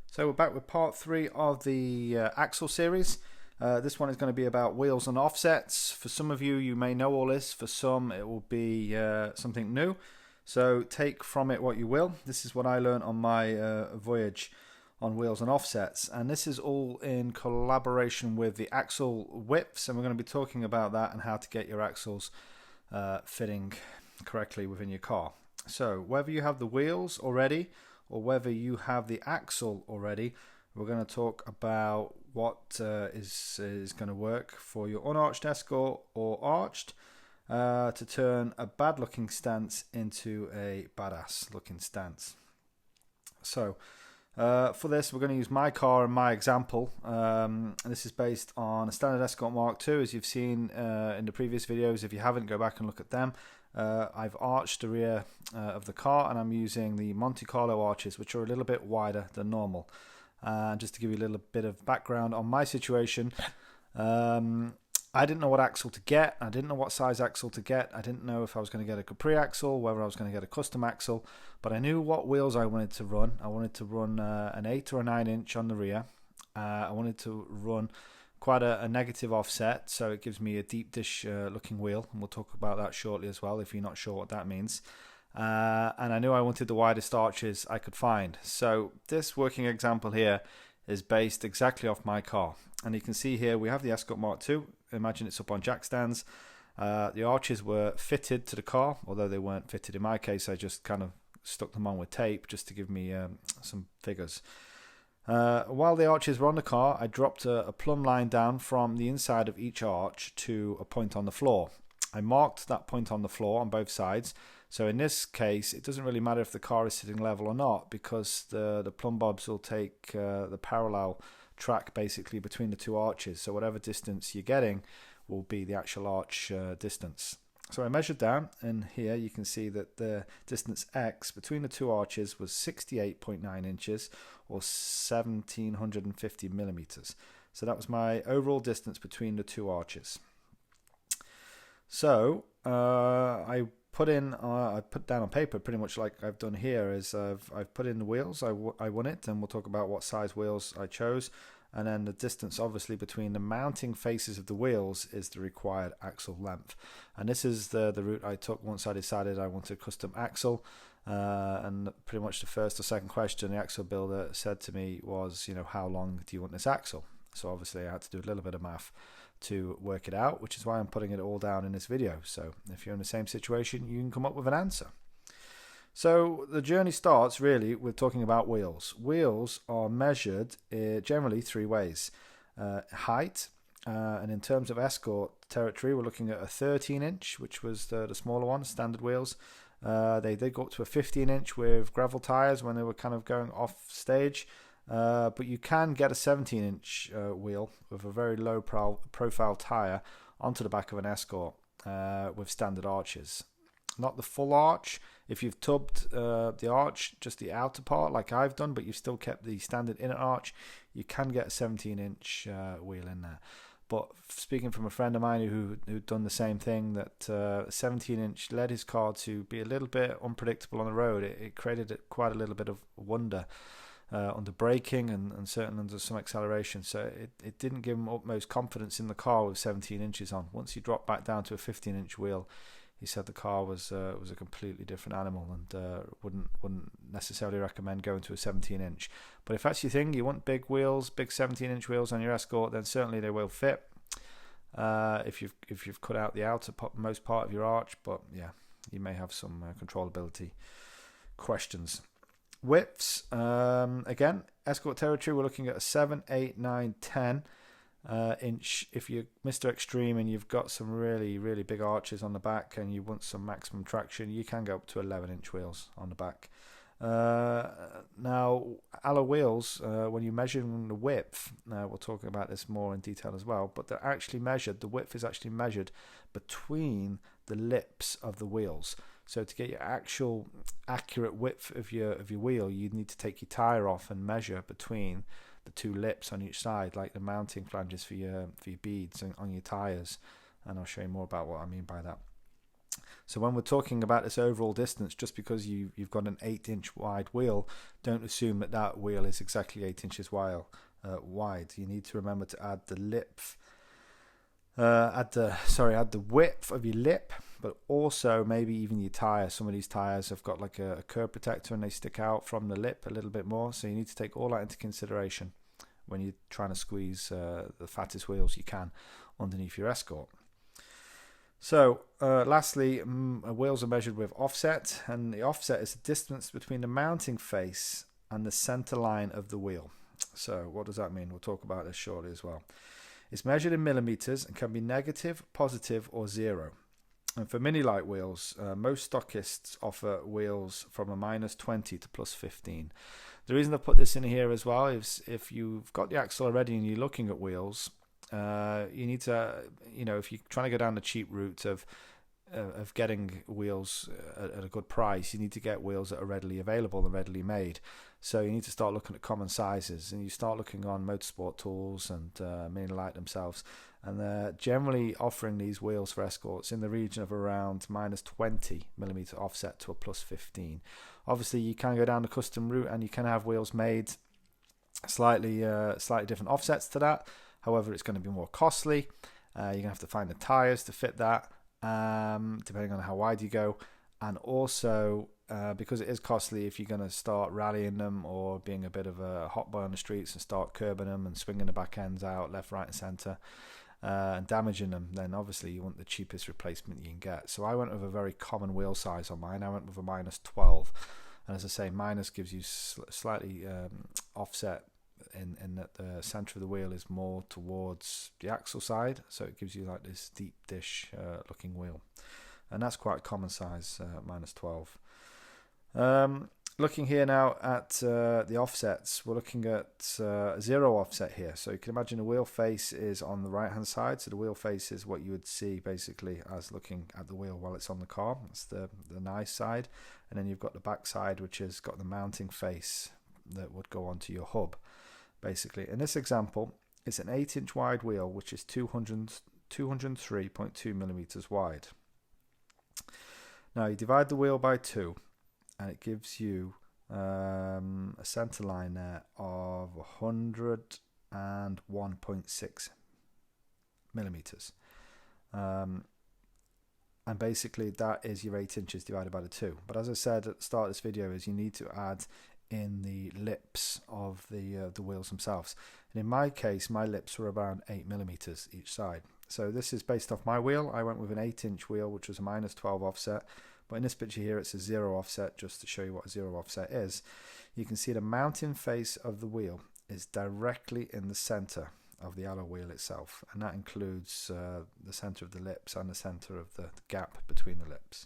So we're back with part 3 of the axle series. This one is going to be about wheels and offsets. For some of you, you may know all this. For some, it will be something new. So take from it what you will. This is what I learned on my voyage on wheels and offsets. And this is all in collaboration with the axle widths. And we're going to be talking about that and how to get your axles fitting correctly within your car. So whether you have the wheels already or whether you have the axle already, we're going to talk about what is going to work for your unarched Escort or arched to turn a bad looking stance into a badass looking stance. So for this, we're going to use my car and my example. And this is based on a standard Escort Mark II, as you've seen in the previous videos. If you haven't, go back and look at them. I've arched the rear of the car, and I'm using the Monte Carlo arches, which are a little bit wider than normal. Just to give you a little bit of background on my situation, I didn't know what axle to get. I didn't know what size axle to get. I didn't know if I was going to get a Capri axle, whether I was going to get a custom axle, but I knew what wheels I wanted to run. I wanted to run an 8 or a 9 inch on the rear. I wanted to run quite a negative offset, so it gives me a deep dish looking wheel, and we'll talk about that shortly as well if you're not sure what that means. And I knew I wanted the widest arches I could find. So this working example here is based exactly off my car, and you can see here we have the Escort Mark II. Imagine it's up on jack stands. The arches were fitted to the car, although they weren't fitted in my case. I just kind of stuck them on with tape just to give me some figures. While the arches were on the car, I dropped a plumb line down from the inside of each arch to a point on the floor. I marked that point on the floor on both sides. So in this case, it doesn't really matter if the car is sitting level or not, because the plumb bobs will take the parallel track basically between the two arches. So whatever distance you're getting will be the actual arch distance. So I measured down, and here you can see that the distance X between the two arches was 68.9 inches or 1750 millimeters. So that was my overall distance between the two arches. So I put down on paper, pretty much like I've done here, is I've put in the wheels. I won it, and we'll talk about what size wheels I chose. And then the distance, obviously, between the mounting faces of the wheels is the required axle length. And this is the route I took once I decided I wanted a custom axle. And pretty much the first or second question the axle builder said to me was, how long do you want this axle? So obviously I had to do a little bit of math to work it out, which is why I'm putting it all down in this video. So if you're in the same situation, you can come up with an answer. So the journey starts really with talking about wheels. Wheels are measured generally 3 ways. Height, and in terms of Escort territory, we're looking at a 13 inch, which was the smaller one, standard wheels. They did go up to a 15 inch with gravel tires when they were kind of going off stage. But you can get a 17 inch wheel with a very low profile tire onto the back of an Escort with standard arches. Not the full arch. If you've tubbed the arch, just the outer part like I've done, but you've still kept the standard inner arch, you can get a 17 inch wheel in there. But speaking from a friend of mine who'd done the same thing, that 17 inch led his car to be a little bit unpredictable on the road. It created quite a little bit of wonder under braking and certainly under some acceleration. So it didn't give him utmost confidence in the car with 17 inches on. Once he dropped back down to a 15 inch wheel, he said the car was a completely different animal, and wouldn't necessarily recommend going to a 17 inch. But if that's your thing, you want big wheels, big 17 inch wheels on your Escort, then certainly they will fit. If you've cut out the most part of your arch, but yeah, you may have some controllability questions. Widths, again, Escort territory, we're looking at a 7, 8, 9, 10 inch. If you're Mr. Extreme and you've got some really, really big arches on the back and you want some maximum traction, you can go up to 11 inch wheels on the back. Now, alloy wheels, when you're measuring the width, we'll talk about this more in detail as well, but they're actually measured, the width is actually measured between the lips of the wheels. So to get your actual accurate width of your wheel, you need to take your tire off and measure between the two lips on each side, like the mounting flanges for your beads on your tires. And I'll show you more about what I mean by that. So when we're talking about this overall distance, just because you've got an 8-inch wide wheel, don't assume that that wheel is exactly 8 inches wide. You need to remember to add the lip, add the width of your lip, but also maybe even your tire. Some of these tires have got like a curb protector and they stick out from the lip a little bit more. So you need to take all that into consideration when you're trying to squeeze the fattest wheels you can underneath your Escort. So lastly, wheels are measured with offset, and the offset is the distance between the mounting face and the center line of the wheel. So what does that mean? We'll talk about this shortly as well. It's measured in millimeters and can be negative, positive, or 0. And for mini light wheels, most stockists offer wheels from a -20 to +15. The reason I put this in here as well is if you've got the axle already and you're looking at wheels, you need to, if you're trying to go down the cheap route of getting wheels at a good price, you need to get wheels that are readily available and readily made. So you need to start looking at common sizes, and you start looking on Motorsport Tools and Mini Light themselves, and they're generally offering these wheels for Escorts in the region of around -20mm offset to a +15. Obviously, you can go down the custom route and you can have wheels made slightly different offsets to that. However, it's going to be more costly. You're going to have to find the tires to fit that, depending on how wide you go. And also, because it is costly, if you're going to start rallying them or being a bit of a hot boy on the streets and start curbing them and swinging the back ends out left, right and centre and damaging them, then obviously you want the cheapest replacement you can get. So I went with a very common wheel size on mine. I went with a -12. And as I say, minus gives you slightly offset in that the center of the wheel is more towards the axle side, so it gives you like this deep dish looking wheel, and that's quite a common size, -12. Looking here now at the offsets, we're looking at 0 offset here. So you can imagine the wheel face is on the right hand side, so the wheel face is what you would see basically as looking at the wheel while it's on the car. That's the nice side, and then you've got the back side, which has got the mounting face that would go onto your hub. Basically, in this example, it's an 8-inch wide wheel, which is 203.2 millimeters wide. Now you divide the wheel by 2, and it gives you a center line there of 101.6 millimeters. And basically that is your 8 inches divided by the 2. But as I said at the start of this video, is you need to add in the lips of the wheels themselves, and in my case my lips were around 8 millimeters each side. So this is based off my wheel. I went with an 8-inch wheel, which was a -12 offset, but in this picture here it's a 0 offset, just to show you what a 0 offset is. You can see the mounting face of the wheel is directly in the center of the alloy wheel itself, and that includes the center of the lips and the center of the gap between the lips.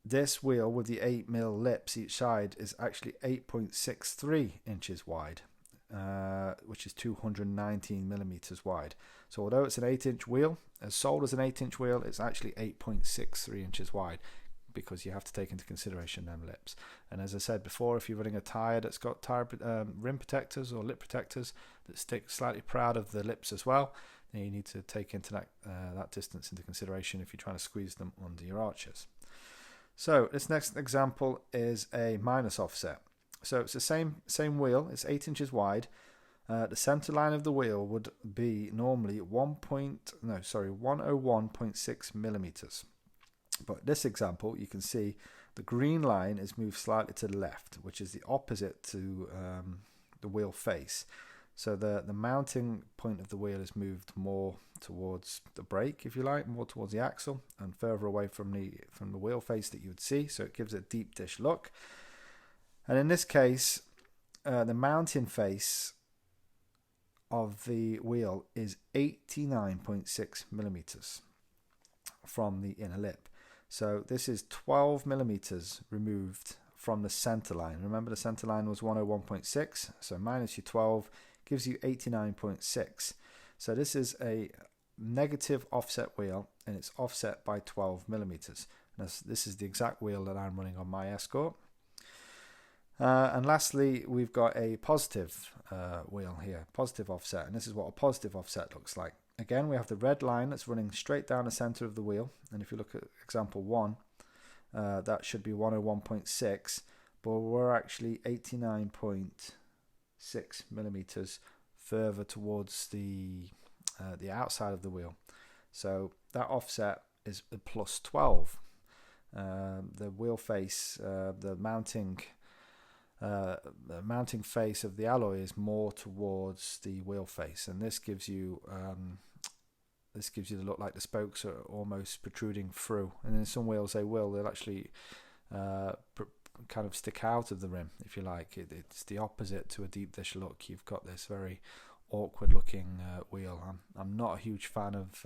This wheel with the 8mm lips each side is actually 8.63 inches wide, which is 219 millimeters wide. So although it's an 8-inch wheel, as sold as an 8-inch wheel, it's actually 8.63 inches wide, because you have to take into consideration them lips. And as I said before, if you're running a tire that's got tire rim protectors or lip protectors that stick slightly proud of the lips as well, then you need to take into that distance into consideration if you're trying to squeeze them under your arches. So this next example is a minus offset. So it's the same wheel. It's 8 inches wide. The center line of the wheel would be normally 101.6 millimeters. But this example, you can see the green line is moved slightly to the left, which is the opposite to the wheel face. So the mounting point of the wheel is moved more towards the brake, if you like, more towards the axle, and further away from the wheel face that you would see. So it gives it a deep dish look. And in this case, the mounting face of the wheel is 89.6 millimeters from the inner lip. So this is 12 millimeters removed from the center line. Remember, the center line was 101.6, so minus your 12 gives you 89.6. So this is a negative offset wheel, and it's offset by 12 millimeters. And this is the exact wheel that I'm running on my Escort. And lastly, we've got a positive wheel here, positive offset, and this is what a positive offset looks like. again, we have the red line that's running straight down the center of the wheel. And if you look at example 1, that should be 101.6, but we're actually 89.6 millimeters further towards the outside of the wheel. So that offset is a plus 12. The wheel face, the mounting face of the alloy is more towards the wheel face, and this gives you the look like the spokes are almost protruding through. And in some wheels they'll actually kind of stick out of the rim, if you like. It's the opposite to a deep dish look. You've got this very awkward looking wheel. I'm not a huge fan of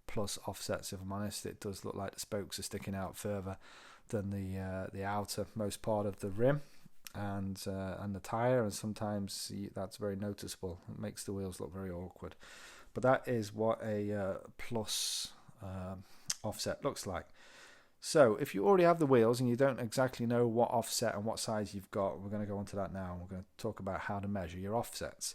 plus offsets, if I'm honest. It does look like the spokes are sticking out further than the outermost part of the rim and the tire, and sometimes that's very noticeable. It makes the wheels look very awkward. But that is what a plus offset looks like. So if you already have the wheels and you don't exactly know what offset and what size you've got, we're going to go on to that now. We're going to talk about how to measure your offsets.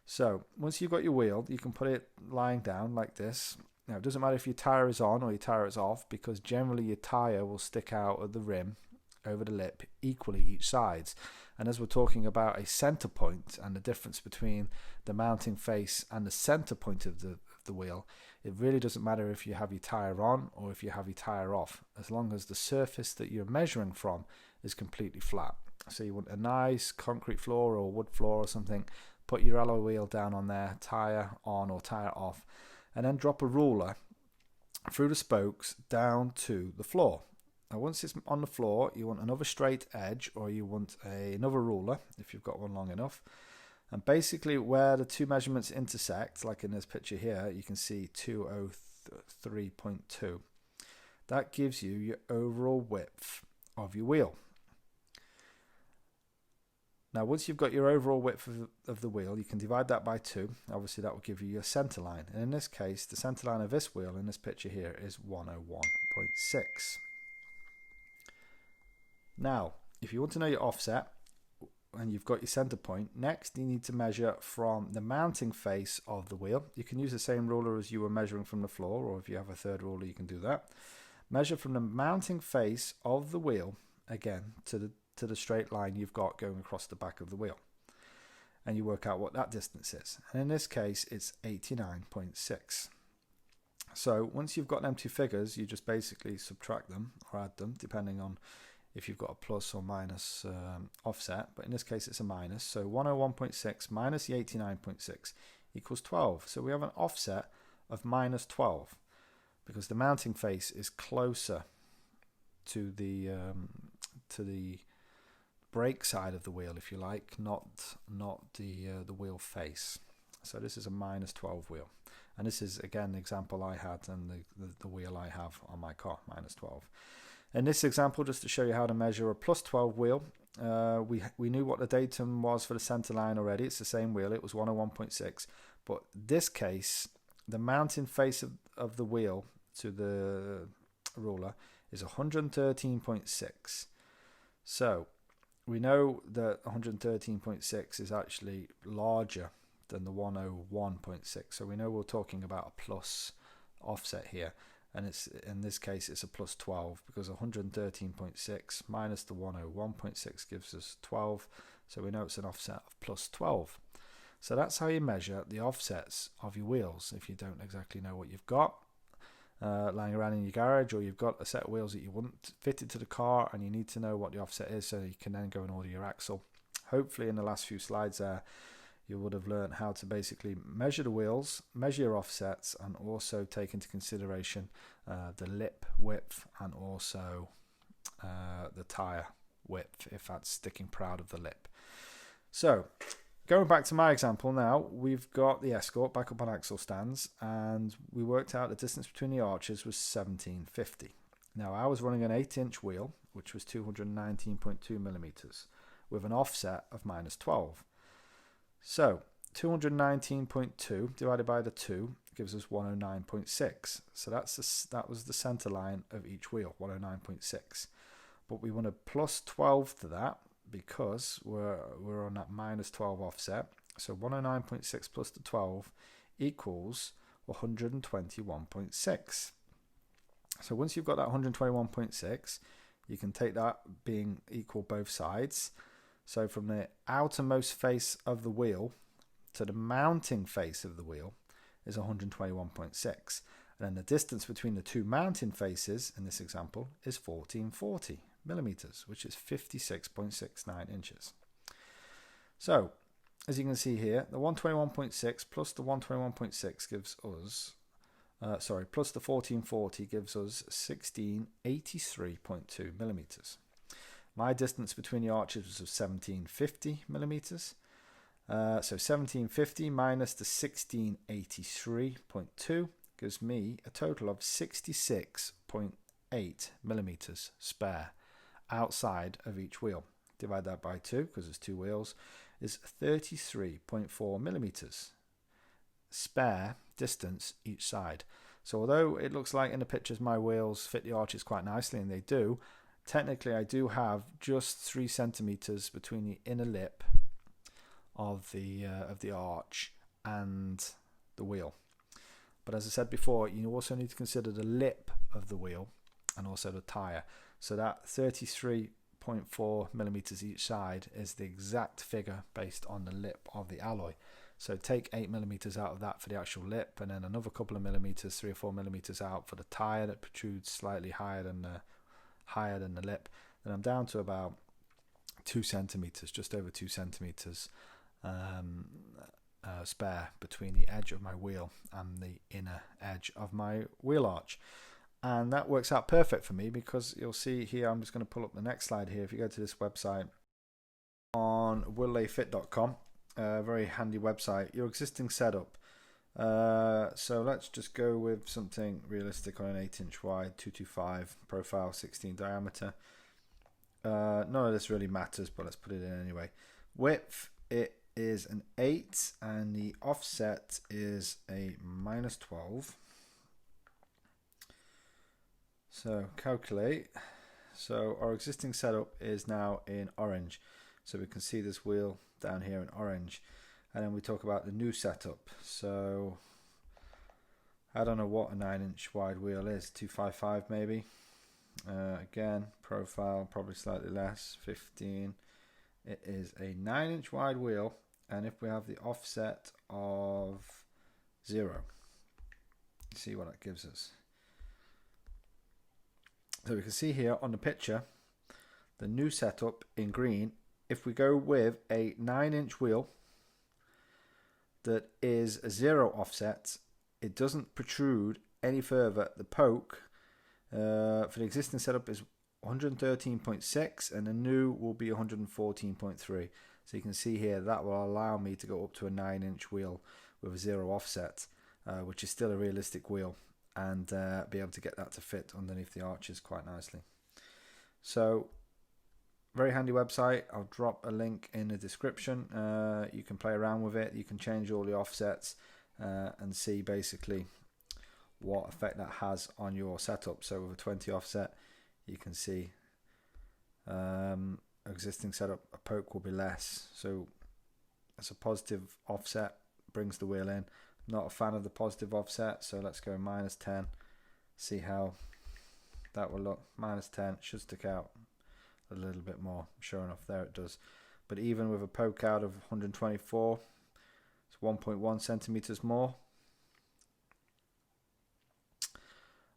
So once you've got your wheel, you can put it lying down like this. Now, it doesn't matter if your tire is on or your tire is off, because generally your tire will stick out of the rim over the lip equally each side. And as we're talking about a center point and the difference between the mounting face and the center point of the wheel, it really doesn't matter if you have your tire on or if you have your tire off, as long as the surface that you're measuring from is completely flat. So you want a nice concrete floor or wood floor or something, put your alloy wheel down on there, tire on or tire off, and then drop a ruler through the spokes down to the floor. Now once it's on the floor, you want another straight edge, or you want another ruler if you've got one long enough. And basically where the two measurements intersect, like in this picture here, you can see 203.2. That gives you your overall width of your wheel. Now once you've got your overall width of the wheel, you can divide that by 2. Obviously that will give you your center line. And in this case, the center line of this wheel in this picture here is 101.6. Now, if you want to know your offset and you've got your center point, next you need to measure from the mounting face of the wheel. You can use the same ruler as you were measuring from the floor, or if you have a third ruler, you can do that. Measure from the mounting face of the wheel, again, to the straight line you've got going across the back of the wheel. And you work out what that distance is. And in this case, it's 89.6. So once you've got them two figures, you just basically subtract them or add them, depending on if you've got a plus or minus offset. But in this case, it's a minus. So 101.6 minus the 89.6 equals 12. So we have an offset of minus 12 because the mounting face is closer to the brake side of the wheel, if you like, not the wheel face. So this is a minus 12 wheel, and this is again the example I had and the wheel I have on my car, minus 12. In this example, just to show you how to measure a plus 12 wheel, we knew what the datum was for the center line already. It's the same wheel, it was 101.6, but this case, the mounting face of the wheel to the ruler is 113.6. So we know that 113.6 is actually larger than the 101.6. So we know we're talking about a plus offset here. And it's in this case, it's a plus 12 because 113.6 minus the 101.6 gives us 12. So we know it's an offset of plus 12. So that's how you measure the offsets of your wheels if you don't exactly know what you've got lying around in your garage, or you've got a set of wheels that you want fitted to the car and you need to know what the offset is so you can then go and order your axle. Hopefully in the last few slides there you would have learned how to basically measure the wheels, measure your offsets, and also take into consideration the lip width and also the tire width if that's sticking proud of the lip. So going back to my example now, we've got the Escort back up on axle stands and we worked out the distance between the arches was 1750. Now I was running an 8-inch wheel, which was 219.2 millimeters, with an offset of minus 12. So 219.2 divided by the 2 gives us 109.6. So that was the center line of each wheel, 109.6. But we want to plus 12 to that because we're on that minus 12 offset. So 109.6 plus the 12 equals 121.6. So once you've got that 121.6, you can take that being equal both sides. So from the outermost face of the wheel to the mounting face of the wheel is 121.6. And then the distance between the two mounting faces in this example is 1440 millimeters, which is 56.69 inches. So as you can see here, the 121.6 plus the 121.6 gives us, plus the 1440 gives us 1683.2 millimeters. My distance between the arches was of 1750 millimeters. So 1750 minus the 1683.2 gives me a total of 66.8 millimeters spare outside of each wheel. Divide that by 2 because there's 2 wheels, is 33.4 millimeters spare distance each side. So although it looks like in the pictures my wheels fit the arches quite nicely, and they do, technically I do have just 3 centimeters between the inner lip of the arch and the wheel. But as I said before, you also need to consider the lip of the wheel and also the tire. So that 33.4 millimeters each side is the exact figure based on the lip of the alloy. So take 8 millimeters out of that for the actual lip, and then another couple of millimeters, 3 or 4 millimeters out for the tire that protrudes slightly higher than the lip. Then I'm down to about 2 centimeters, just over 2 centimeters spare between the edge of my wheel and the inner edge of my wheel arch. And that works out perfect for me, because you'll see here, I'm just going to pull up the next slide here. If you go to this website on Williefitcom, a very handy website, your existing setup. So let's just go with something realistic on an 8-inch wide, 225 profile, 16 diameter. None of this really matters, but let's put it in anyway. Width, it is an 8, and the offset is a -12. So calculate. So our existing setup is now in orange. So we can see this wheel down here in orange. And then we talk about the new setup. So I don't know what a 9-inch wide wheel is, 255 maybe. Again, profile probably slightly less, 15. It is a 9-inch wide wheel, and if we have the offset of 0, see what that gives us. So we can see here on the picture the new setup in green. If we go with a 9-inch wheel that is a 0 offset, it doesn't protrude any further. The poke for the existing setup is 113.6, and the new will be 114.3. So you can see here that will allow me to go up to a 9-inch wheel with a 0 offset, which is still a realistic wheel, and be able to get that to fit underneath the arches quite nicely. So very handy website. I'll drop a link in the description. You can play around with it. You can change all the offsets and see basically what effect that has on your setup. So with a 20 offset, you can see existing setup, a poke will be less. So it's a positive offset, brings the wheel in. Not a fan of the positive offset, so let's go -10. See how that will look. -10 should stick out a little bit more. Sure enough, there it does. But even with a poke out of 124, it's 1.1 centimeters more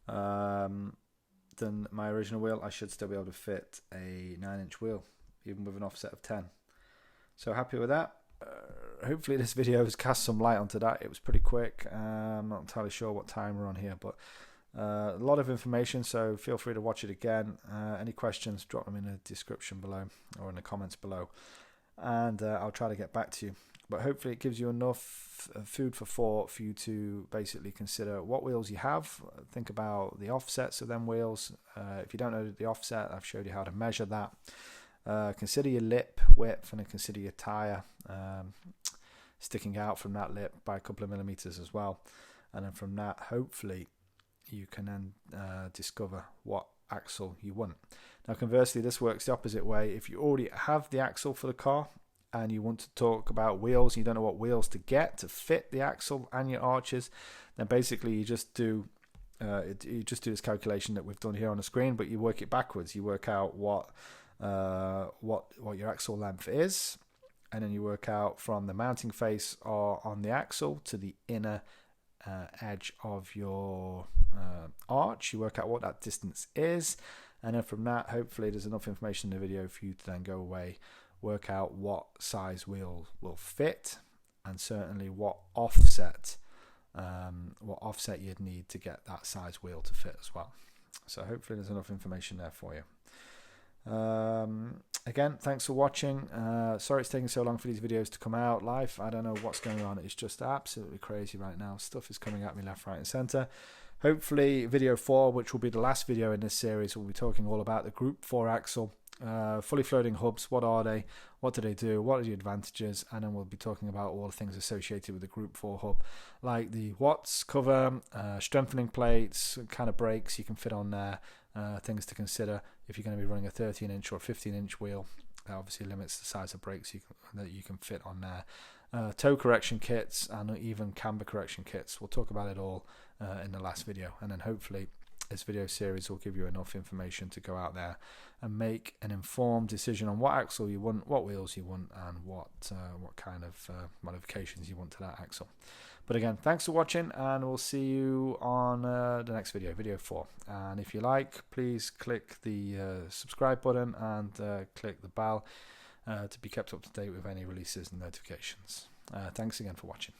than my original wheel. I should still be able to fit a 9-inch wheel, even with an offset of 10. So happy with that. Hopefully this video has cast some light onto that. It was pretty quick. I'm not entirely sure what time we're on here, but a lot of information, so feel free to watch it again. Any questions, drop them in the description below or in the comments below, and I'll try to get back to you. But hopefully it gives you enough food for thought for you to basically consider what wheels you have. Think about the offsets of them wheels. If you don't know the offset, I've showed you how to measure that. Consider your lip width, and then consider your tire sticking out from that lip by a couple of millimeters as well. And then from that, hopefully you can then discover what axle you want. Now conversely, this works the opposite way. If you already have the axle for the car and you want to talk about wheels, you don't know what wheels to get to fit the axle and your arches, then basically you just do this calculation that we've done here on the screen, but you work it backwards. You work out what your axle length is, and then you work out from the mounting face or on the axle to the inner edge of your arch. You work out what that distance is, and then from that, hopefully there's enough information in the video for you to then go away, work out what size wheel will fit, and certainly what offset you'd need to get that size wheel to fit as well. So hopefully there's enough information there for you. Again, thanks for watching. Sorry it's taking so long for these videos to come out live. I don't know what's going on. It's just absolutely crazy right now. Stuff is coming at me left, right and center. Hopefully video 4, which will be the last video in this series, we'll be talking all about the Group 4 axle, fully floating hubs. What are they? What do they do? What are the advantages? And then we'll be talking about all the things associated with the Group 4 hub, like the watts cover, strengthening plates, kind of brakes you can fit on there, things to consider if you're going to be running a 13-inch or 15-inch wheel. That obviously limits the size of brakes that you can fit on there. Toe correction kits and even camber correction kits. We'll talk about it all in the last video, and then hopefully this video series will give you enough information to go out there and make an informed decision on what axle you want, what wheels you want, and what kind of modifications you want to that axle. But again, thanks for watching, and we'll see you on the next video, video 4. And if you like, please click the subscribe button and click the bell to be kept up to date with any releases and notifications. Thanks again for watching.